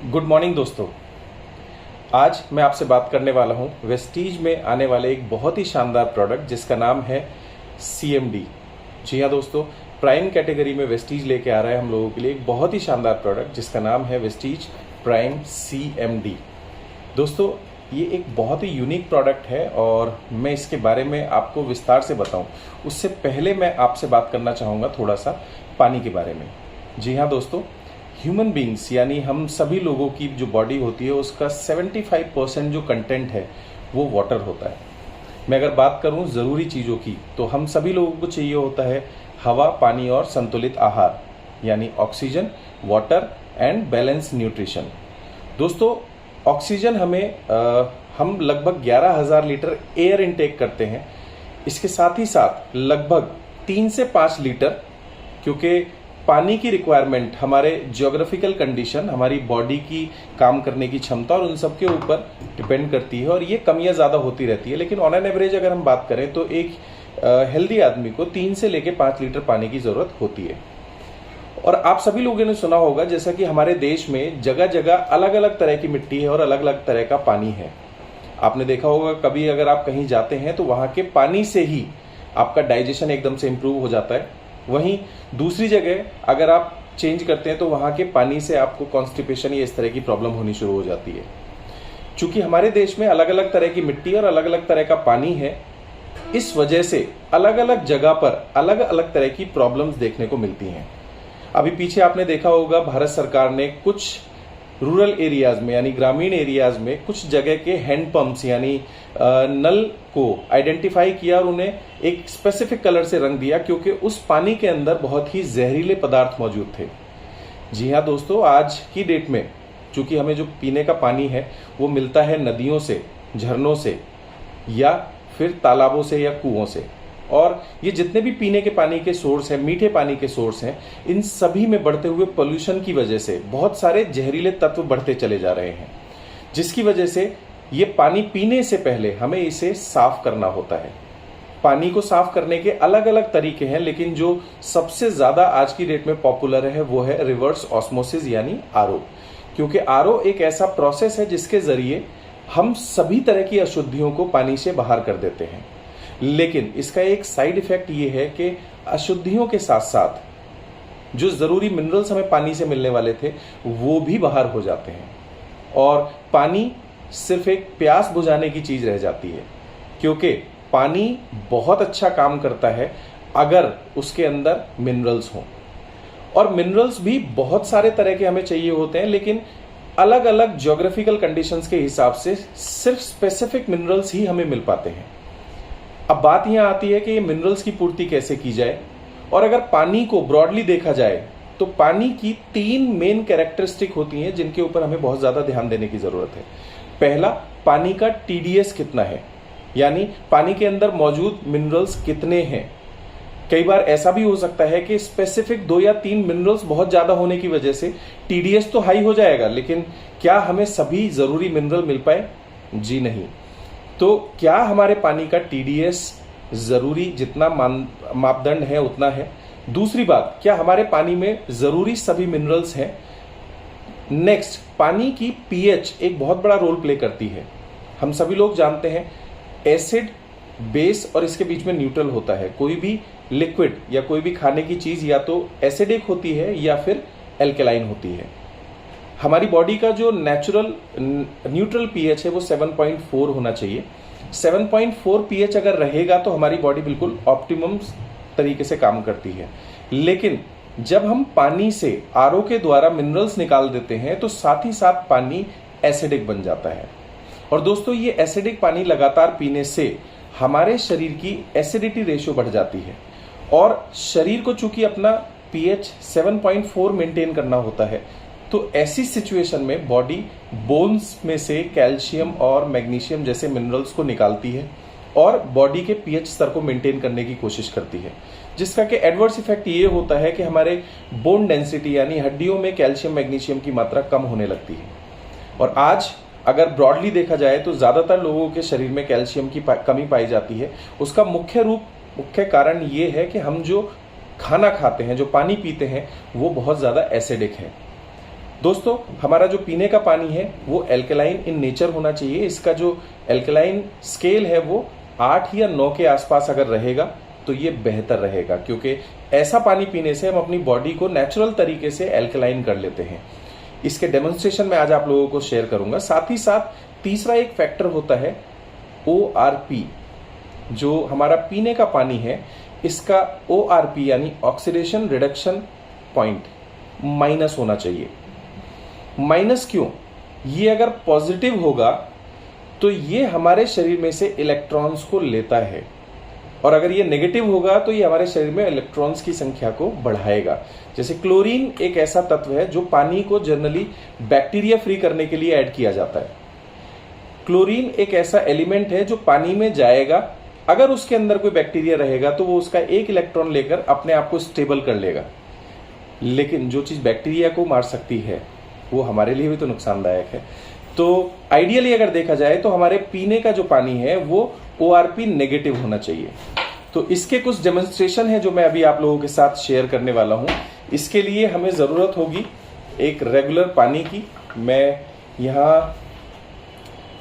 Good morning दोस्तों। आज मैं आपसे बात करने वाला हूं वेस्टीज में आने वाले एक बहुत ही शानदार प्रोडक्ट जिसका नाम है CMD। जी हाँ दोस्तों, प्राइम कैटेगरी में वेस्टीज लेके आ रहा है हम लोगों के लिए एक बहुत ही शानदार प्रोडक्ट जिसका नाम है वेस्टीज प्राइम CMD। दोस्तों, ये एक बहुत ही यूनिक प्रोडक्ट है और मैं इसके बारे में आपको विस्तार से बताऊं उससे पहले मैं आपसे बात करना चाहूँगा थोड़ा सा पानी के बारे में। जी हाँ दोस्तों, ह्यूमन बींग्स यानी हम सभी लोगों की जो बॉडी होती है उसका 75% जो कंटेंट है वो वाटर होता है। मैं अगर बात करूं ज़रूरी चीज़ों की तो हम सभी लोगों को चाहिए होता है हवा, पानी और संतुलित आहार यानी oxygen, water and balance nutrition. दोस्तों, ऑक्सीजन हम लगभग 11,000 लीटर एयर इनटेक करते हैं। इसके साथ ही साथ लगभग 3 से 5 लीटर, क्योंकि पानी की रिक्वायरमेंट हमारे जियोग्राफिकल कंडीशन, हमारी बॉडी की काम करने की क्षमता और उन सब के ऊपर डिपेंड करती है और ये कमियां ज़्यादा होती रहती है। लेकिन ऑन एन एवरेज अगर हम बात करें तो एक हेल्दी आदमी को 3 से लेकर 5 लीटर पानी की ज़रूरत होती है। और आप सभी लोगों ने सुना होगा जैसा कि हमारे देश में जगह जगह अलग अलग तरह की मिट्टी है और अलग अलग तरह का पानी है। आपने देखा होगा कभी अगर आप कहीं जाते हैं तो वहाँ के पानी से ही आपका डाइजेशन एकदम से इम्प्रूव हो जाता है। वहीं दूसरी जगह अगर आप चेंज करते हैं तो वहाँ के पानी से आपको कॉन्स्टिपेशन या इस तरह की प्रॉब्लम होनी शुरू हो जाती है। चूंकि हमारे देश में अलग अलग तरह की मिट्टी और अलग अलग तरह का पानी है, इस वजह से अलग अलग जगह पर अलग अलग तरह की प्रॉब्लम्स देखने को मिलती हैं। अभी पीछे आपने देखा होगा भारत सरकार ने कुछ रूरल एरियाज में यानी ग्रामीण एरियाज में कुछ जगह के हैंड पंप्स यानी नल को आइडेंटिफाई किया और उन्हें एक स्पेसिफिक कलर से रंग दिया, क्योंकि उस पानी के अंदर बहुत ही जहरीले पदार्थ मौजूद थे। जी हाँ दोस्तों, आज की डेट में चूंकि हमें जो पीने का पानी है वो मिलता है नदियों से, झरनों से या फिर तालाबों से या कुओं से, और ये जितने भी पीने के पानी के सोर्स हैं, मीठे पानी के सोर्स हैं, इन सभी में बढ़ते हुए पोल्यूशन की वजह से बहुत सारे जहरीले तत्व बढ़ते चले जा रहे हैं, जिसकी वजह से ये पानी पीने से पहले हमें इसे साफ करना होता है। पानी को साफ करने के अलग अलग तरीके हैं, लेकिन जो सबसे ज्यादा आज की डेट में पॉपुलर है वो है रिवर्स ऑस्मोसिस यानी RO। क्योंकि RO एक ऐसा प्रोसेस है जिसके जरिए हम सभी तरह की अशुद्धियों को पानी से बाहर कर देते हैं। लेकिन इसका एक साइड इफेक्ट ये है कि अशुद्धियों के साथ साथ जो जरूरी मिनरल्स हमें पानी से मिलने वाले थे वो भी बाहर हो जाते हैं और पानी सिर्फ एक प्यास बुझाने की चीज रह जाती है। क्योंकि पानी बहुत अच्छा काम करता है अगर उसके अंदर मिनरल्स हों, और मिनरल्स भी बहुत सारे तरह के हमें चाहिए होते हैं, लेकिन अलग अलग ज्योग्राफिकल कंडीशंस के हिसाब से सिर्फ स्पेसिफिक मिनरल्स ही हमें मिल पाते हैं। अब बात यहां आती है कि ये मिनरल्स की पूर्ति कैसे की जाए। और अगर पानी को ब्रॉडली देखा जाए तो पानी की 3 मेन कैरेक्टरिस्टिक होती हैं जिनके ऊपर हमें बहुत ज्यादा ध्यान देने की जरूरत है। पहला, पानी का TDS कितना है, यानी पानी के अंदर मौजूद मिनरल्स कितने हैं। कई बार ऐसा भी हो सकता है कि स्पेसिफिक 2 या 3 मिनरल्स बहुत ज्यादा होने की वजह से TDS तो हाई हो जाएगा, लेकिन क्या हमें सभी जरूरी मिनरल मिल पाए? जी नहीं। तो क्या हमारे पानी का TDS जरूरी जितना मापदंड है उतना है? दूसरी बात, क्या हमारे पानी में जरूरी सभी मिनरल्स हैं? नेक्स्ट, पानी की pH एक बहुत बड़ा रोल प्ले करती है। हम सभी लोग जानते हैं एसिड, बेस और इसके बीच में न्यूट्रल होता है। कोई भी लिक्विड या कोई भी खाने की चीज या तो एसिडिक होती है या फिर एल्केलाइन होती है। हमारी बॉडी का जो नेचुरल न्यूट्रल pH है वो 7.4 होना चाहिए। 7.4 pH अगर रहेगा तो हमारी बॉडी बिल्कुल ऑप्टिमम तरीके से काम करती है। लेकिन जब हम पानी से RO के द्वारा मिनरल्स निकाल देते हैं तो साथ ही साथ पानी एसिडिक बन जाता है। और दोस्तों, ये एसिडिक पानी लगातार पीने से हमारे शरीर की एसिडिटी रेशियो बढ़ जाती है और शरीर को चूंकि अपना pH 7.4 मेंटेन करना होता है, तो ऐसी सिचुएशन में बॉडी बोन्स में से कैल्शियम और मैग्नीशियम जैसे मिनरल्स को निकालती है और बॉडी के pH स्तर को मेंटेन करने की कोशिश करती है, जिसका कि एडवर्स इफेक्ट ये होता है कि हमारे बोन डेंसिटी यानी हड्डियों में कैल्शियम मैग्नीशियम की मात्रा कम होने लगती है। और आज अगर ब्रॉडली देखा जाए तो ज्यादातर लोगों के शरीर में कैल्शियम की कमी पाई जाती है। उसका मुख्य कारण ये है कि हम जो खाना खाते हैं, जो पानी पीते हैं, वो बहुत ज्यादा एसिडिक है। दोस्तों हमारा जो पीने का पानी है वो एल्कलाइन इन नेचर होना चाहिए। इसका जो एल्कलाइन स्केल है वो 8 या 9 के आसपास अगर रहेगा तो ये बेहतर रहेगा, क्योंकि ऐसा पानी पीने से हम अपनी बॉडी को नेचुरल तरीके से एल्कलाइन कर लेते हैं। इसके डेमोन्स्ट्रेशन में आज आप लोगों को शेयर करूंगा। साथ ही साथ तीसरा एक फैक्टर होता है ORP, जो हमारा पीने का पानी है इसका ORP यानी ऑक्सीडेशन रिडक्शन पॉइंट माइनस होना चाहिए। माइनस क्यों? ये अगर पॉजिटिव होगा तो ये हमारे शरीर में से इलेक्ट्रॉन्स को लेता है, और अगर ये नेगेटिव होगा तो ये हमारे शरीर में इलेक्ट्रॉन्स की संख्या को बढ़ाएगा। जैसे क्लोरीन एक ऐसा तत्व है जो पानी को जनरली बैक्टीरिया फ्री करने के लिए ऐड किया जाता है। क्लोरीन एक ऐसा एलिमेंट है जो पानी में जाएगा, अगर उसके अंदर कोई बैक्टीरिया रहेगा तो वो उसका एक इलेक्ट्रॉन लेकर अपने आप को स्टेबल कर लेगा। लेकिन जो चीज बैक्टीरिया को मार सकती है वो हमारे लिए भी तो नुकसानदायक है। तो आइडियली अगर देखा जाए तो हमारे पीने का जो पानी है वो ORP नेगेटिव होना चाहिए। तो इसके कुछ डेमोन्स्ट्रेशन है जो मैं अभी आप लोगों के साथ शेयर करने वाला हूं। इसके लिए हमें जरूरत होगी एक रेगुलर पानी की। मैं यहाँ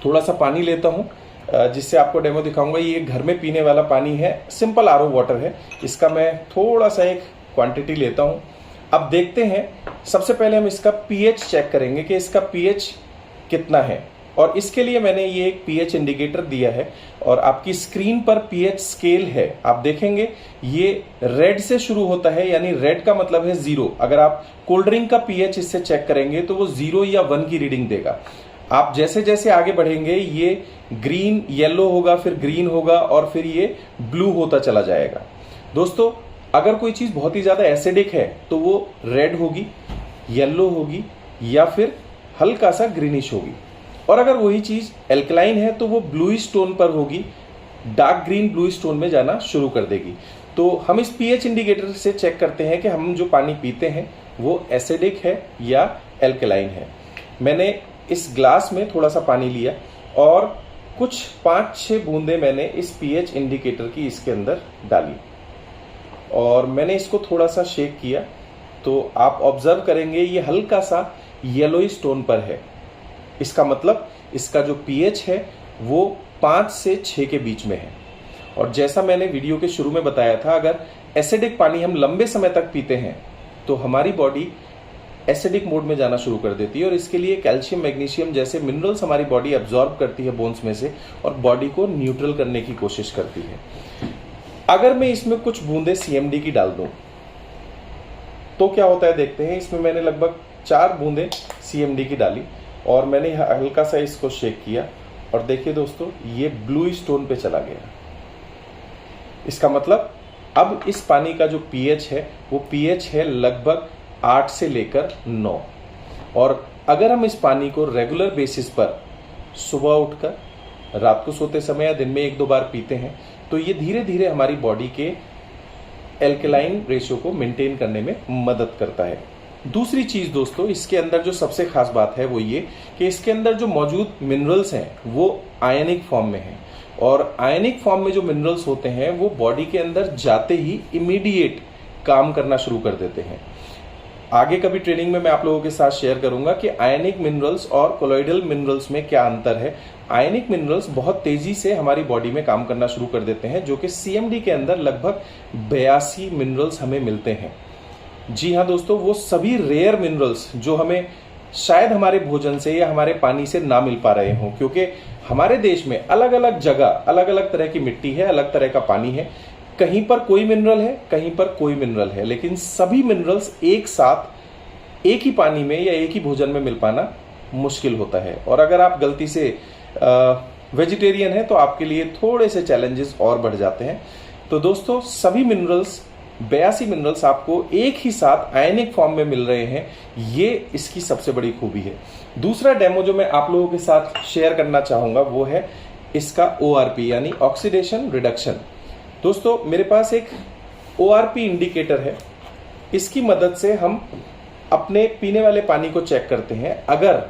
थोड़ा सा पानी लेता हूं जिससे आपको डेमो दिखाऊंगा। ये घर में पीने वाला पानी है, सिंपल RO वाटर है। इसका मैं थोड़ा सा एक क्वांटिटी लेता हूं। अब देखते हैं, सबसे पहले हम इसका pH चेक करेंगे कि इसका pH कितना है, और इसके लिए मैंने ये एक pH इंडिकेटर दिया है और आपकी स्क्रीन पर pH स्केल है। आप देखेंगे ये रेड से शुरू होता है, यानी रेड का मतलब है 0। अगर आप कोल्ड ड्रिंक का pH इससे चेक करेंगे तो वो 0 या 1 की रीडिंग देगा। आप जैसे जैसे आगे बढ़ेंगे ये ग्रीन येलो होगा, फिर ग्रीन होगा और फिर ये ब्लू होता चला जाएगा। दोस्तों अगर कोई चीज बहुत ही ज्यादा एसिडिक है तो वो रेड होगी, येलो होगी या फिर हल्का सा ग्रीनिश होगी, और अगर वही चीज एल्कलाइन है तो वो ब्लूइश टोन पर होगी, डार्क ग्रीन ब्लूइश टोन में जाना शुरू कर देगी। तो हम इस pH इंडिकेटर से चेक करते हैं कि हम जो पानी पीते हैं वो एसिडिक है या एल्कलाइन है। मैंने इस ग्लास में थोड़ा सा पानी लिया और कुछ 5-6 बूंदे मैंने इस pH इंडिकेटर की इसके अंदर डाली और मैंने इसको थोड़ा सा शेक किया। तो आप ऑब्जर्व करेंगे ये हल्का सा येलोइश टोन पर है। इसका मतलब इसका जो pH है वो 5 से 6 के बीच में है। और जैसा मैंने वीडियो के शुरू में बताया था, अगर एसिडिक पानी हम लंबे समय तक पीते हैं तो हमारी बॉडी एसिडिक मोड में जाना शुरू कर देती है, और इसके लिए कैल्शियम मैग्नीशियम जैसे मिनरल्स हमारी बॉडी एब्जॉर्ब करती है बोन्स में से और बॉडी को न्यूट्रल करने की कोशिश करती है। अगर मैं इसमें कुछ बूंदे CMD की डाल दूं तो क्या होता है देखते हैं। इसमें मैंने लगभग 4 बूंदे CMD की डाली और मैंने हल्का सा इसको शेक किया और देखिए दोस्तों ये ब्लूइश टोन पे चला गया। इसका मतलब अब इस पानी का जो pH है वो pH है लगभग 8 से लेकर 9। और अगर हम इस पानी को रेगुलर बेसिस पर सुबह उठकर, रात को सोते समय या दिन में 1-2 बार पीते हैं तो ये धीरे धीरे हमारी बॉडी के एल्कलाइन रेशियो को मेंटेन करने में मदद करता है। दूसरी चीज दोस्तों, इसके अंदर जो सबसे खास बात है वो ये कि इसके अंदर जो मौजूद मिनरल्स हैं वो आयनिक फॉर्म में हैं, और आयनिक फॉर्म में जो मिनरल्स होते हैं वो बॉडी के अंदर जाते ही इमीडिएट काम करना शुरू कर देते हैं। आगे कभी ट्रेनिंग में मैं आप लोगों के साथ शेयर करूंगा कि आयनिक मिनरल्स और कोलॉइडल मिनरल्स में क्या अंतर है। आयनिक मिनरल्स बहुत तेजी से हमारी बॉडी में काम करना शुरू कर देते हैं, जो कि CMD के अंदर लगभग 82 मिनरल्स हमें मिलते हैं। जी हाँ दोस्तों, वो सभी रेयर मिनरल्स जो हमें शायद हमारे भोजन से या हमारे पानी से ना मिल पा रहे हों, क्योंकि हमारे देश में अलग अलग जगह अलग अलग तरह की मिट्टी है, अलग तरह का पानी है। कहीं पर कोई मिनरल है, कहीं पर कोई मिनरल है, लेकिन सभी मिनरल्स एक साथ एक ही पानी में या एक ही भोजन में मिल पाना मुश्किल होता है। और अगर आप गलती से वेजिटेरियन है तो आपके लिए थोड़े से चैलेंजेस और बढ़ जाते हैं। तो दोस्तों सभी मिनरल्स 82 मिनरल्स आपको एक ही साथ आयनिक फॉर्म में मिल रहे हैं, ये इसकी सबसे बड़ी खूबी है। दूसरा डेमो जो मैं आप लोगों के साथ शेयर करना चाहूंगा वो है इसका ORP यानी ऑक्सीडेशन रिडक्शन। दोस्तों मेरे पास एक ORP इंडिकेटर है, इसकी मदद से हम अपने पीने वाले पानी को चेक करते हैं। अगर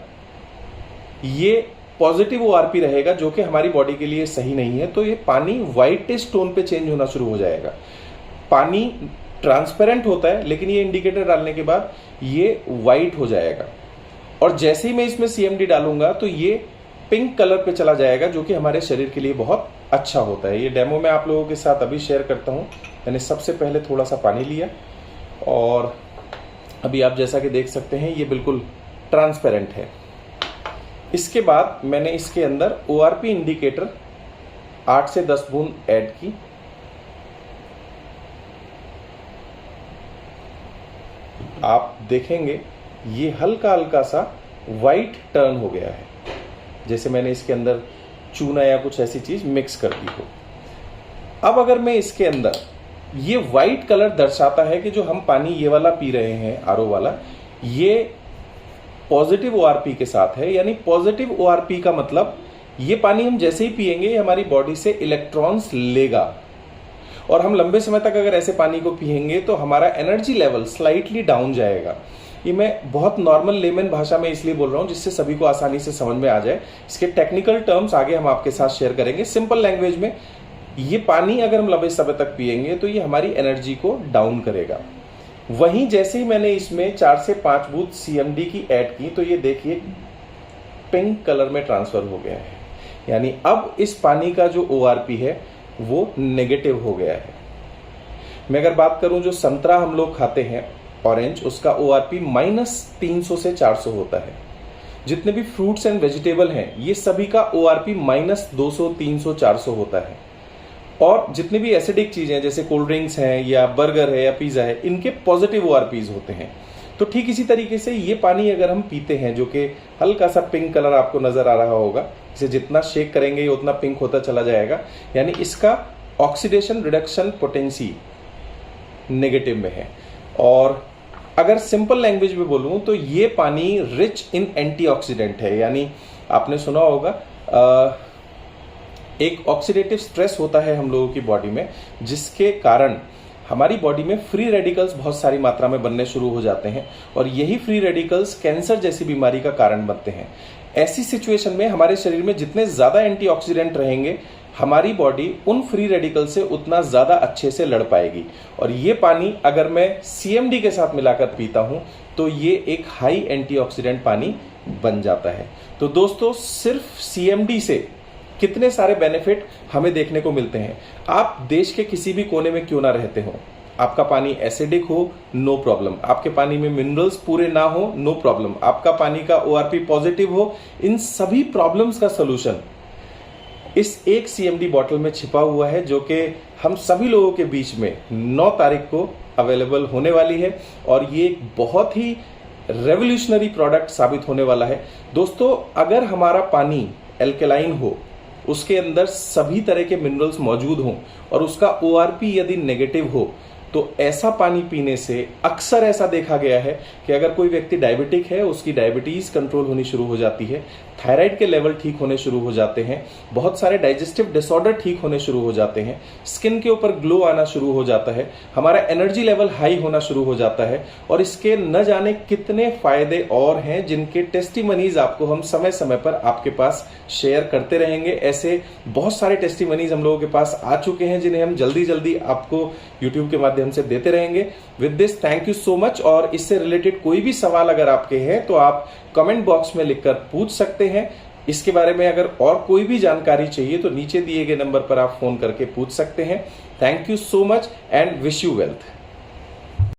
ये पॉजिटिव ORP रहेगा जो कि हमारी बॉडी के लिए सही नहीं है तो ये पानी व्हाइटिश टोन पे चेंज होना शुरू हो जाएगा। पानी ट्रांसपेरेंट होता है लेकिन ये इंडिकेटर डालने के बाद ये व्हाइट हो जाएगा। और जैसे ही मैं इसमें CMD डालूंगा तो ये पिंक कलर पे चला जाएगा, जो कि हमारे शरीर के लिए बहुत अच्छा होता है। ये डेमो मैं आप लोगों के साथ अभी शेयर करता हूँ। मैंने सबसे पहले थोड़ा सा पानी लिया और अभी आप जैसा कि देख सकते हैं ये बिल्कुल ट्रांसपेरेंट है। इसके बाद मैंने इसके अंदर ORP इंडिकेटर 8 से 10 बूंद ऐड की। आप देखेंगे ये हल्का हल्का सा वाइट टर्न हो गया है, जैसे मैंने इसके अंदर चूना या कुछ ऐसी चीज मिक्स कर दी हो। अब अगर मैं इसके अंदर, ये वाइट कलर दर्शाता है कि जो हम पानी ये वाला पी रहे हैं RO वाला, ये पॉजिटिव ORP के साथ है। यानी पॉजिटिव ORP का मतलब ये पानी हम जैसे ही पिएंगे हमारी बॉडी से इलेक्ट्रॉन्स लेगा, और हम लंबे समय तक अगर ऐसे पानी को पिएंगे तो हमारा एनर्जी लेवल स्लाइटली डाउन जाएगा। ये मैं बहुत नॉर्मल लेमन भाषा में इसलिए बोल रहा हूं जिससे सभी को आसानी से समझ में आ जाए। इसके टेक्निकल टर्म्स आगे हम आपके साथ शेयर करेंगे। सिंपल लैंग्वेज में, ये पानी अगर हम लंबे समय तक पिएंगे तो ये हमारी एनर्जी को डाउन करेगा। वहीं जैसे ही मैंने इसमें 4 से 5 बूंद CMD की ऐड की तो ये देखिए पिंक कलर में ट्रांसफर हो गया है। यानी अब इस पानी का जो ORP है वो नेगेटिव हो गया है। मैं अगर बात करूं जो संतरा हम लोग खाते हैं ऑरेंज, उसका ORP -300 से 400 होता है। जितने भी फ्रूट्स एंड वेजिटेबल हैं ये सभी का ORP -200, 300, 400 होता है। और जितनी भी एसिडिक चीजें जैसे कोल्ड ड्रिंक्स हैं या बर्गर है या पिज्जा है, इनके पॉजिटिव ORPs होते हैं। तो ठीक इसी तरीके से ये पानी अगर हम पीते हैं, जो कि हल्का सा पिंक कलर आपको नजर आ रहा होगा, इसे जितना शेक करेंगे ये उतना पिंक होता चला जाएगा। यानी इसका ऑक्सीडेशन रिडक्शन पोटेंसी नेगेटिव में है। और अगर सिंपल लैंग्वेज में बोलूं तो ये पानी रिच इन एंटीऑक्सीडेंट है। यानी आपने सुना होगा एक ऑक्सीडेटिव स्ट्रेस होता है हम लोगों की बॉडी में, जिसके कारण हमारी बॉडी में फ्री रेडिकल्स बहुत सारी मात्रा में बनने शुरू हो जाते हैं, और यही फ्री रेडिकल्स कैंसर जैसी बीमारी का कारण बनते हैं। ऐसी सिचुएशन में हमारे शरीर में जितने ज्यादा एंटीऑक्सीडेंट रहेंगे, हमारी बॉडी उन फ्री रेडिकल से उतना ज्यादा अच्छे से लड़ पाएगी। और ये पानी अगर मैं CMD के साथ मिलाकर पीता हूं तो ये एक हाई एंटीऑक्सीडेंट पानी बन जाता है। तो दोस्तों, सिर्फ CMD से कितने सारे बेनिफिट हमें देखने को मिलते हैं। आप देश के किसी भी कोने में क्यों ना रहते हो, आपका पानी एसिडिक हो, नो प्रॉब्लम। आपके पानी में मिनरल्स पूरे ना हो, नो प्रॉब्लम। आपका पानी का ORP पॉजिटिव हो, इन सभी प्रॉब्लम्स का सोल्यूशन इस एक CMD बॉटल में छिपा हुआ है, जो कि हम सभी लोगों के बीच में 9 तारीख को अवेलेबल होने वाली है। और ये एक बहुत ही रेवोल्यूशनरी प्रोडक्ट साबित होने वाला है। दोस्तों, अगर हमारा पानी एल्कलाइन हो, उसके अंदर सभी तरह के मिनरल्स मौजूद हों और उसका ORP यदि नेगेटिव हो, तो ऐसा पानी पीने से अक्सर ऐसा देखा गया है कि अगर कोई व्यक्ति डायबिटिक है, उसकी डायबिटीज कंट्रोल होनी शुरू हो जाती है, थायराइड के लेवल ठीक होने शुरू हो जाते हैं, बहुत सारे डाइजेस्टिव डिसऑर्डर ठीक होने शुरू हो जाते हैं, स्किन के ऊपर ग्लो आना शुरू हो जाता है, हमारा एनर्जी लेवल हाई होना शुरू हो जाता है। और इसके न जाने कितने फायदे और हैं, जिनके टेस्टिमनीज आपको हम समय समय पर आपके पास शेयर करते रहेंगे। ऐसे बहुत सारे टेस्टिमनीज हम लोगों के पास आ चुके हैं, जिन्हें हम जल्दी जल्दी आपको यूट्यूब के माध्यम से देते रहेंगे। With this, thank you so much. और इससे रिलेटेड कोई भी सवाल अगर आपके हैं तो आप कमेंट बॉक्स में लिखकर पूछ सकते हैं। इसके बारे में अगर और कोई भी जानकारी चाहिए तो नीचे दिए गए नंबर पर आप फोन करके पूछ सकते हैं। Thank you so much and wish you wealth.